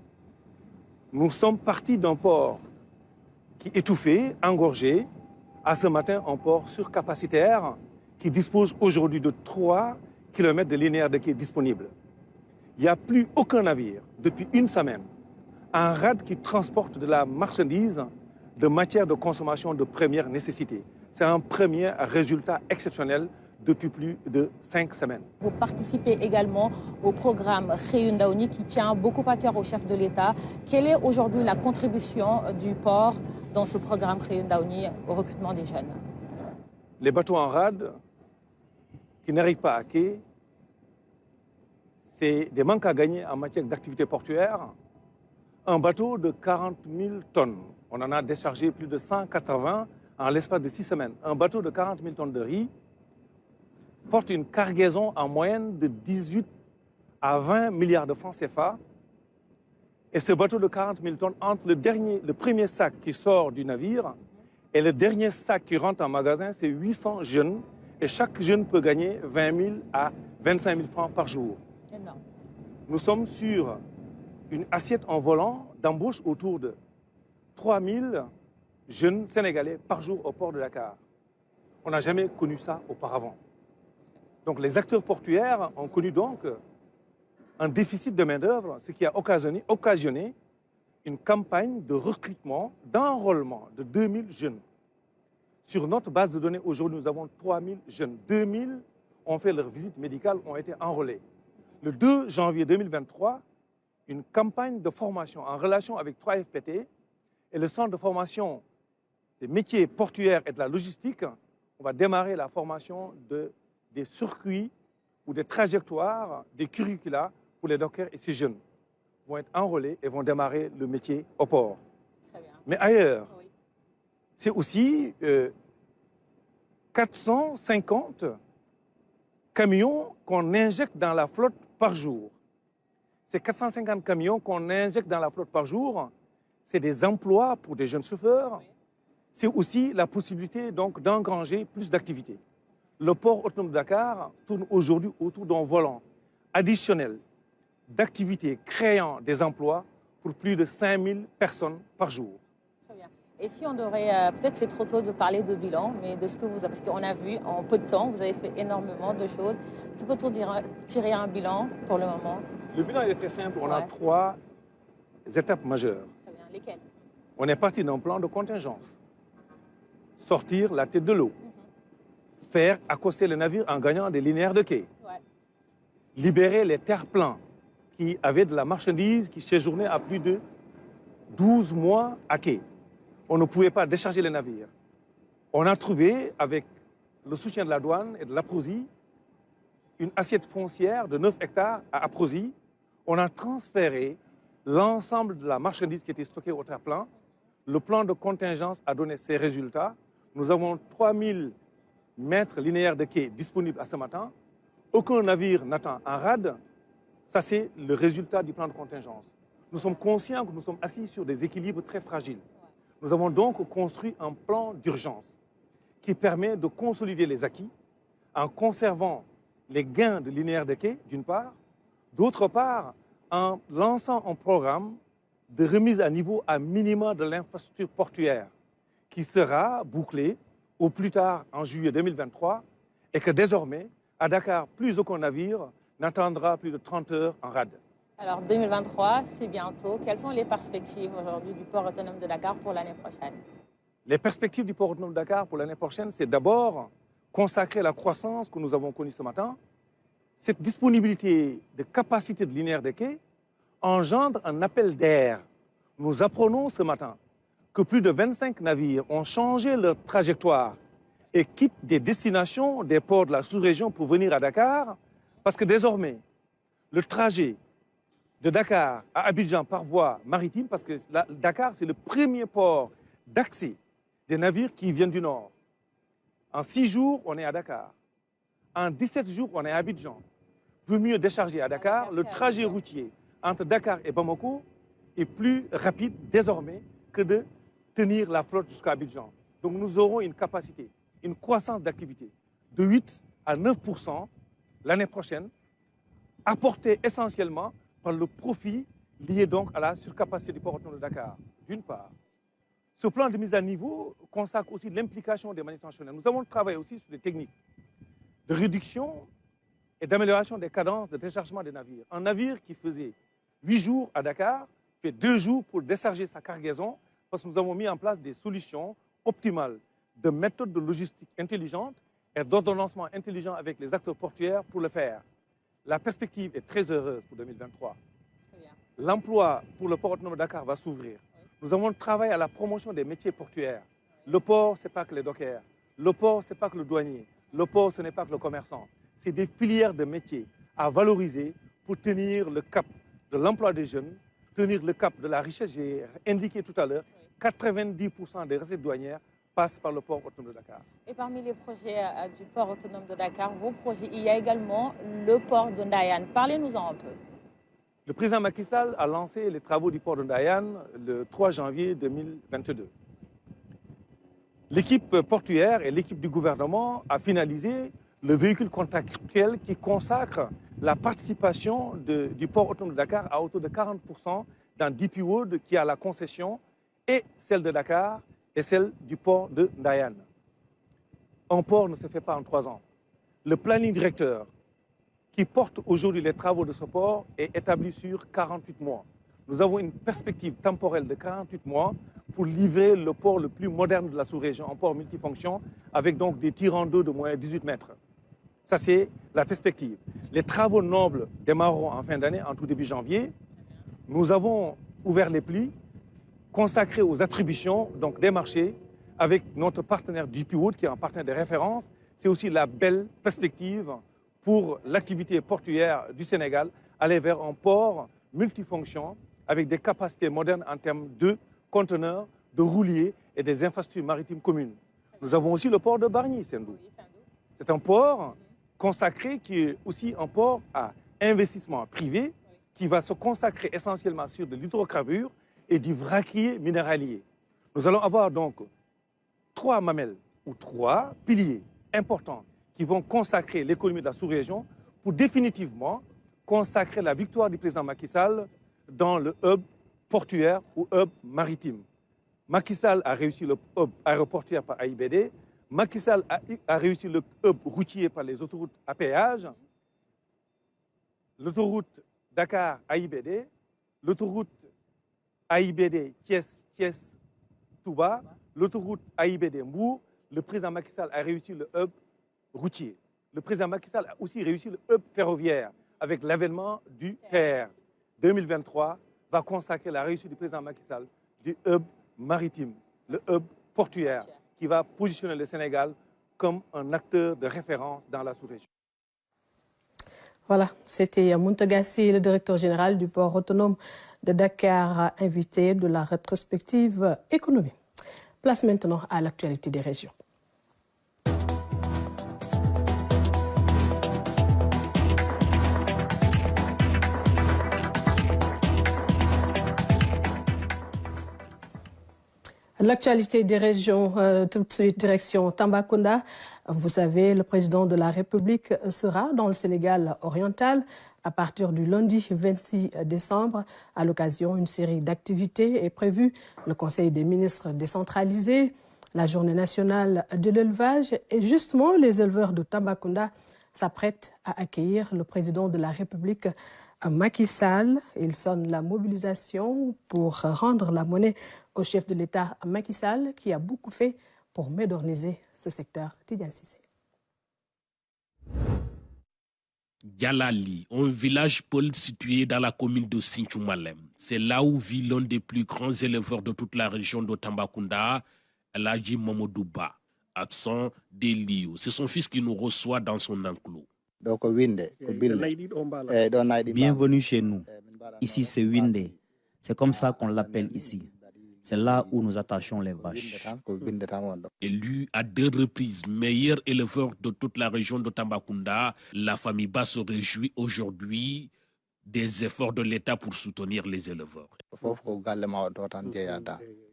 Nous sommes partis d'un port qui étouffait, engorgé, à ce matin un port surcapacitaire qui dispose aujourd'hui de 3 km de linéaire de quai disponible. Il n'y a plus aucun navire depuis une semaine en rade qui transporte de la marchandise de matières de consommation de première nécessité. C'est un premier résultat exceptionnel depuis plus de 5 semaines. Vous participez également au programme Xëyu Ndaw ñi qui tient beaucoup à cœur au chef de l'État. Quelle est aujourd'hui la contribution du port dans ce programme Xëyu Ndaw ñi au recrutement des jeunes? Les bateaux en rade qui n'arrivent pas à quai, c'est des manques à gagner en matière d'activité portuaire. Un bateau de 40 000 tonnes, on en a déchargé plus de 180 en l'espace de 6 semaines. Un bateau de 40 000 tonnes de riz porte une cargaison en moyenne de 18 à 20 milliards de francs CFA. Et ce bateau de 40 000 tonnes, entre le premier sac qui sort du navire et le dernier sac qui rentre en magasin, c'est 800 jeunes. Et chaque jeune peut gagner 20 000 à 25 000 francs par jour. Énorme. Nous sommes sur une assiette en volant d'embauche autour de 3 000 jeunes Sénégalais par jour au port de Dakar. On n'a jamais connu ça auparavant. Donc les acteurs portuaires ont connu donc un déficit de main-d'œuvre, ce qui a occasionné une campagne de recrutement, d'enrôlement de 2000 jeunes. Sur notre base de données, aujourd'hui, nous avons 3000 jeunes. 2000 ont fait leur visite médicale, ont été enrôlés. Le 2 janvier 2023, une campagne de formation en relation avec 3FPT et le centre de formation des métiers portuaires et de la logistique. On va démarrer la formation des circuits ou des trajectoires, des curricula pour les dockers et ces jeunes vont être enrôlés et vont démarrer le métier au port. Mais ailleurs, oui, c'est aussi 450 camions qu'on injecte dans la flotte par jour. Ces 450 camions qu'on injecte dans la flotte par jour, c'est des emplois pour des jeunes chauffeurs. Oui. C'est aussi la possibilité donc d'engranger plus d'activités. Le port autonome de Dakar tourne aujourd'hui autour d'un volant additionnel d'activités créant des emplois pour plus de 5000 personnes par jour. Très bien. Et si on devrait, peut-être c'est trop tôt de parler de bilan, mais de ce que vous avez, parce qu'on a vu en peu de temps, vous avez fait énormément de choses. Que peut-on tirer un bilan pour le moment? Le bilan est très simple, on a 3 étapes majeures. Très bien, lesquelles? On est parti d'un plan de contingence. Sortir la tête de l'eau. Faire accoster le navire en gagnant des linéaires de quai. Ouais. Libérer les terre-plans qui avaient de la marchandise qui séjournait à plus de 12 mois à quai. On ne pouvait pas décharger les navires. On a trouvé, avec le soutien de la douane et de l'Aprosy, une assiette foncière de 9 hectares à Aprosy. On a transféré l'ensemble de la marchandise qui était stockée au terre-plan. Le plan de contingence a donné ses résultats. Nous avons 3000 mètres linéaires de quai disponibles à ce matin. Aucun navire n'attend en rade. Ça, c'est le résultat du plan de contingence. Nous sommes conscients que nous sommes assis sur des équilibres très fragiles. Nous avons donc construit un plan d'urgence qui permet de consolider les acquis en conservant les gains de linéaire de quai, d'une part, d'autre part, en lançant un programme de remise à niveau à minima de l'infrastructure portuaire qui sera bouclé au plus tard en juillet 2023 et que désormais, à Dakar, plus aucun navire n'attendra plus de 30 heures en rade. Alors 2023, c'est bientôt. Quelles sont les perspectives aujourd'hui du port autonome de Dakar pour l'année prochaine? Les perspectives du port autonome de Dakar pour l'année prochaine, c'est d'abord consacrer la croissance que nous avons connue ce matin. Cette disponibilité de capacité de linéaire des quais engendre un appel d'air. Nous apprenons ce matin que plus de 25 navires ont changé leur trajectoire et quittent des destinations des ports de la sous-région pour venir à Dakar, parce que désormais, le trajet de Dakar à Abidjan par voie maritime, parce que Dakar, c'est le premier port d'accès des navires qui viennent du nord. En 6 jours, on est à Dakar. En 17 jours, on est à Abidjan. Pour mieux décharger à Dakar, le trajet routier entre Dakar et Bamako est plus rapide désormais que de tenir la flotte jusqu'à Abidjan. Donc nous aurons une capacité, une croissance d'activité de 8 à 9% l'année prochaine, apportée essentiellement par le profit lié donc à la surcapacité du port autonome de Dakar, d'une part. Ce plan de mise à niveau consacre aussi l'implication des manutentionnaires. Nous avons travaillé aussi sur des techniques de réduction et d'amélioration des cadences de déchargement des navires. Un navire qui faisait 8 jours à Dakar fait 2 jours pour décharger sa cargaison, parce que nous avons mis en place des solutions optimales de méthodes de logistique intelligentes et d'ordonnancement intelligent avec les acteurs portuaires pour le faire. La perspective est très heureuse pour 2023. L'emploi pour le port autonome de Dakar va s'ouvrir. Nous avons travaillé à la promotion des métiers portuaires. Le port, ce n'est pas que les dockers. Le port, ce n'est pas que le douanier. Le port, ce n'est pas que le commerçant. C'est des filières de métiers à valoriser pour tenir le cap de l'emploi des jeunes, tenir le cap de la richesse. J'ai indiqué tout à l'heure, 90% des recettes douanières passent par le port autonome de Dakar. Et parmi les projets du port autonome de Dakar, vos projets, il y a également le port de Ndayane. Parlez-nous-en un peu. Le président Macky Sall a lancé les travaux du port de Ndayane le 3 janvier 2022. L'équipe portuaire et l'équipe du gouvernement a finalisé le véhicule contractuel qui consacre la participation du port autonome de Dakar à hauteur de 40% dans DP World qui a la concession et celle de Dakar et celle du port de Ndayane. Un port ne se fait pas en 3 ans. Le planning directeur qui porte aujourd'hui les travaux de ce port est établi sur 48 mois. Nous avons une perspective temporelle de 48 mois pour livrer le port le plus moderne de la sous-région, un port multifonction, avec donc des tirants d'eau de moins de 18 mètres. Ça, c'est la perspective. Les travaux nobles démarreront en fin d'année, en tout début janvier. Nous avons ouvert les plis, consacrés aux attributions donc des marchés, avec notre partenaire DP World, qui est un partenaire de référence. C'est aussi la belle perspective pour l'activité portuaire du Sénégal, aller vers un port multifonction avec des capacités modernes en termes de conteneurs, de rouliers et des infrastructures maritimes communes. Nous avons aussi le port de Bargny, Sendou. C'est un port consacré qui est aussi un port à investissement privé qui va se consacrer essentiellement sur de l'hydrocarbure et du vraquier minéralier. Nous allons avoir donc 3 mamelles ou 3 piliers importants qui vont consacrer l'économie de la sous-région pour définitivement consacrer la victoire du président Macky Sall dans le hub portuaire ou hub maritime. Macky Sall a réussi le hub aéroportuaire par AIBD, Macky Sall a réussi le hub routier par les autoroutes à péage, l'autoroute Dakar-AIBD, l'autoroute AIBD Thiès-Touba, l'autoroute AIBD Mbour. Le président Macky Sall a réussi le hub routier. Le président Macky Sall a aussi réussi le hub ferroviaire avec l'avènement du TER. 2023 va consacrer la réussite du président Macky Sall du hub maritime, le hub portuaire, qui va positionner le Sénégal comme un acteur de référence dans la sous-région. Voilà, c'était Mountaga Sy, le directeur général du port autonome de Dakar, invité de la rétrospective économie. Place maintenant à l'actualité des régions. L'actualité des régions, tout de suite direction Tambacounda. Vous savez, le président de la République sera dans le Sénégal oriental à partir du lundi 26 décembre. À l'occasion, une série d'activités est prévue. Le Conseil des ministres décentralisé, la journée nationale de l'élevage et justement les éleveurs de Tambacounda s'apprêtent à accueillir le président de la République, Macky Sall. Il sonne la mobilisation pour rendre la monnaie au chef de l'État, Macky Sall, qui a beaucoup fait pour moderniser ce secteur. Tidiane Cissé. Djalali, un village peul situé dans la commune de Sinthiou-Malem. C'est là où vit l'un des plus grands éleveurs de toute la région de Tambacounda, Aladji Mamadouba, absent des lieux. C'est son fils qui nous reçoit dans son enclos. Bienvenue chez nous. Ici, c'est Winde. C'est comme ça qu'on l'appelle ici. C'est là où nous attachons les vaches. Élu à 2 reprises meilleur éleveur de toute la région de Tambacounda, la famille Ba se réjouit aujourd'hui des efforts de l'État pour soutenir les éleveurs.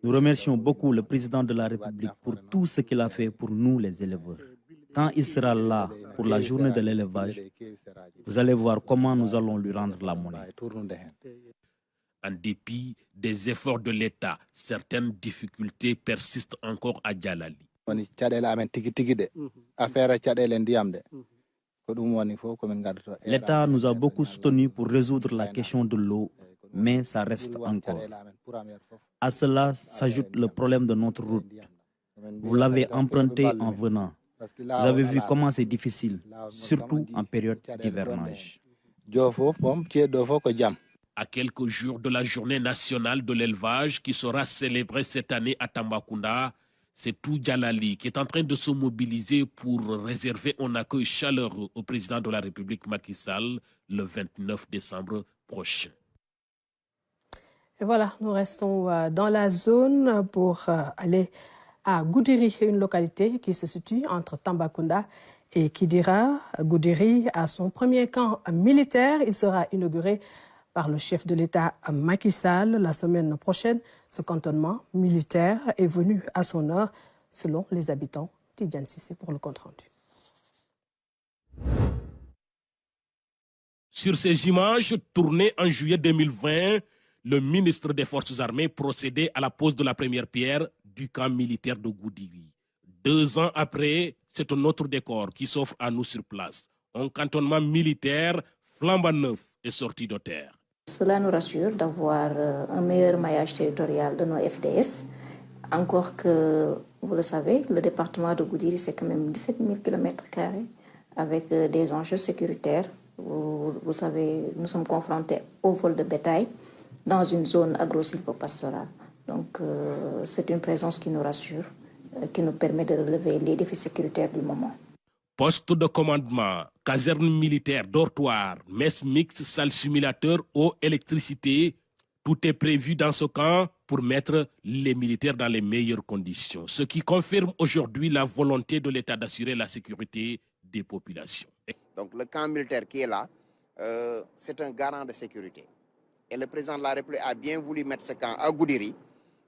Nous remercions beaucoup le président de la République pour tout ce qu'il a fait pour nous, les éleveurs. Quand il sera là pour la journée de l'élevage, vous allez voir comment nous allons lui rendre la monnaie. En dépit des efforts de l'État, certaines difficultés persistent encore à Djalali. L'État nous a beaucoup soutenus pour résoudre la question de l'eau, mais ça reste encore. À cela s'ajoute le problème de notre route. Vous l'avez emprunté en venant. Vous avez vu comment c'est difficile, surtout en période d'hivernage. À quelques jours de la journée nationale de l'élevage qui sera célébrée cette année à Tambacounda, c'est tout Djalali qui est en train de se mobiliser pour réserver un accueil chaleureux au président de la République Macky Sall le 29 décembre prochain. Et voilà, nous restons dans la zone pour aller à Goudiri, une localité qui se situe entre Tambacounda et Kidira. Goudiri a son premier camp militaire. Il sera inauguré par le chef de l'État Macky Sall la semaine prochaine. Ce cantonnement militaire est venu à son heure, selon les habitants. Tidiane Cissé pour le compte-rendu. Sur ces images tournées en juillet 2020, le ministre des Forces armées procédait à la pose de la première pierre du camp militaire de Goudiri. 2 ans après, c'est un autre décor qui s'offre à nous sur place. Un cantonnement militaire flambant neuf et sorti de terre. Cela nous rassure d'avoir un meilleur maillage territorial de nos FDS. Encore que, vous le savez, le département de Goudiri, c'est quand même 17 000 km² avec des enjeux sécuritaires. Vous savez, nous sommes confrontés au vol de bétail dans une zone agro-silvopastorale. Donc, c'est une présence qui nous rassure, qui nous permet de relever les défis sécuritaires du moment. Poste de commandement, caserne militaire, dortoir, messe mixte, salle simulateur, eau, électricité. Tout est prévu dans ce camp pour mettre les militaires dans les meilleures conditions. Ce qui confirme aujourd'hui la volonté de l'État d'assurer la sécurité des populations. Donc le camp militaire qui est là, c'est un garant de sécurité. Et le président de la République a bien voulu mettre ce camp à Goudiri,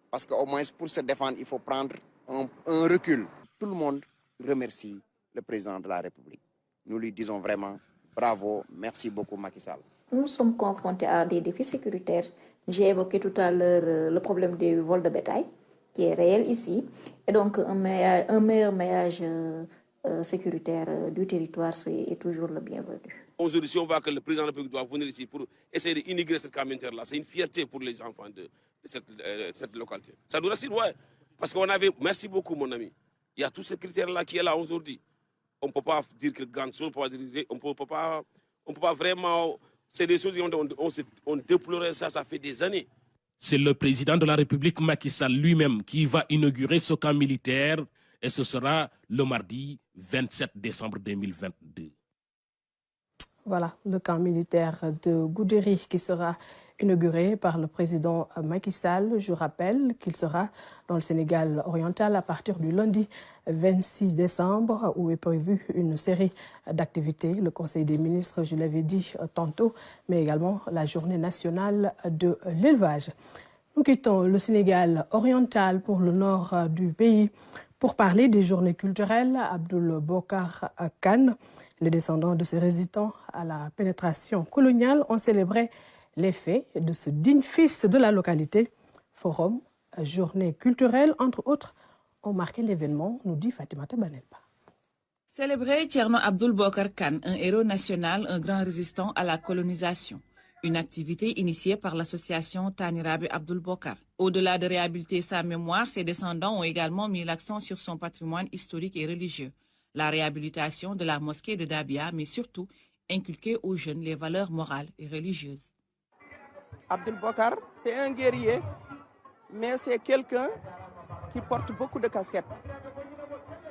parce qu'au moins pour se défendre, il faut prendre un recul. Tout le monde remercie le président de la République. Nous lui disons vraiment bravo, merci beaucoup Macky Sall. Nous sommes confrontés à des défis sécuritaires. J'ai évoqué tout à l'heure le problème du vol de bétail, qui est réel ici. Et donc un meilleur maillage sécuritaire du territoire est toujours le bienvenu. Aujourd'hui, si on voit que le président de la République doit venir ici pour essayer d'inaugurer cette camp militaire-là, c'est une fierté pour les enfants de cette localité. Ça nous rassure, ouais. Parce qu'on avait, merci beaucoup mon ami, il y a tous ces critères-là qui est là aujourd'hui. On ne peut pas dire que grande chose, on ne peut pas vraiment... C'est des choses on déplorait ça fait des années. C'est le président de la République Macky Sall lui-même qui va inaugurer ce camp militaire et ce sera le mardi 27 décembre 2022. Voilà, le camp militaire de Goudiri qui sera inauguré par le président Macky Sall. Je rappelle qu'il sera dans le Sénégal oriental à partir du lundi 26 décembre où est prévue une série d'activités. Le Conseil des ministres, je l'avais dit tantôt, mais également la journée nationale de l'élevage. Nous quittons le Sénégal oriental pour le nord du pays pour parler des journées culturelles. Abdoul Bokar Khan, les descendants de ces résidents à la pénétration coloniale ont célébré les faits de ce digne fils de la localité. Forum, journée culturelle, entre autres, ont marqué l'événement, nous dit Fatimata Banelba. Célébrer Thierno Abdoul Bokar Kane, un héros national, un grand résistant à la colonisation. Une activité initiée par l'association Tanirabe Abdoul Bokar. Au-delà de réhabiliter sa mémoire, ses descendants ont également mis l'accent sur son patrimoine historique et religieux. La réhabilitation de la mosquée de Dabia, mais surtout inculquer aux jeunes les valeurs morales et religieuses. Abdoul Bokar, c'est un guerrier, mais c'est quelqu'un qui porte beaucoup de casquettes.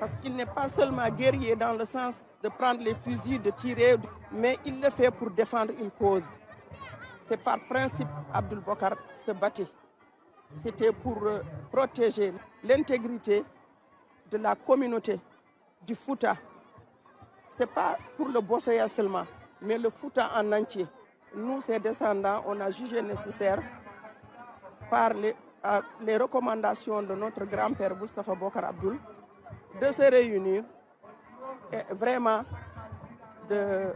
Parce qu'il n'est pas seulement guerrier dans le sens de prendre les fusils, de tirer, mais il le fait pour défendre une cause. C'est par principe Abdoul Bokar se battait. C'était pour protéger l'intégrité de la communauté du Fouta. Ce n'est pas pour le Bossoya seulement, mais le Fouta en entier. Nous, ses descendants, on a jugé nécessaire par les recommandations de notre grand-père Moustapha Bokar Abdoul de se réunir et vraiment de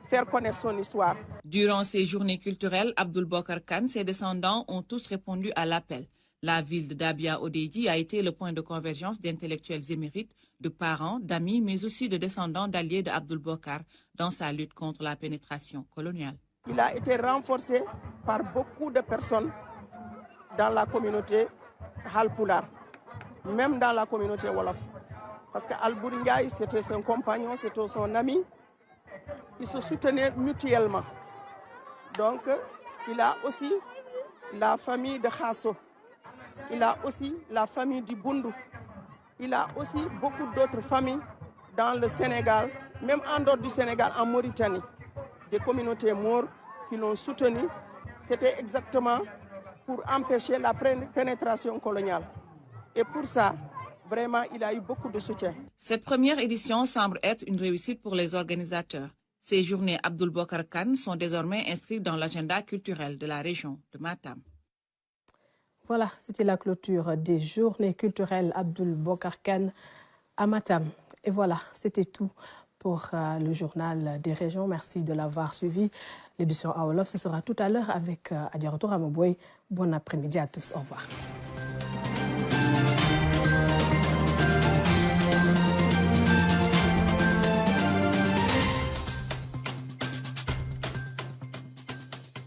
faire connaître son histoire. Durant ces journées culturelles, Abdoul Bokar Kane, ses descendants ont tous répondu à l'appel. La ville de Dabia Odedji a été le point de convergence d'intellectuels émérites, de parents, d'amis, mais aussi de descendants d'alliés de Abdoul Bokar dans sa lutte contre la pénétration coloniale. Il a été renforcé par beaucoup de personnes dans la communauté Halpulaar, même dans la communauté Wolof. Parce qu'Albouri Ndiaye, c'était son compagnon, c'était son ami. Ils se soutenaient mutuellement. Donc, il a aussi la famille de Khasso. Il a aussi la famille du Bundu. Il a aussi beaucoup d'autres familles dans le Sénégal, même en dehors du Sénégal, en Mauritanie. Des communautés maures qui l'ont soutenu. C'était exactement pour empêcher la pénétration coloniale. Et pour ça, vraiment, il a eu beaucoup de soutien. Cette première édition semble être une réussite pour les organisateurs. Ces journées Abdoul Bokar Kane sont désormais inscrites dans l'agenda culturel de la région de Matam. Voilà, c'était la clôture des journées culturelles Abdoul Bokar Kane à Matam. Et voilà, c'était tout pour le journal des régions. Merci de l'avoir suivi. L'édition à Wolof, ce sera tout à l'heure avec Adjaratou Ramaboué. Bon après-midi à tous. Au revoir.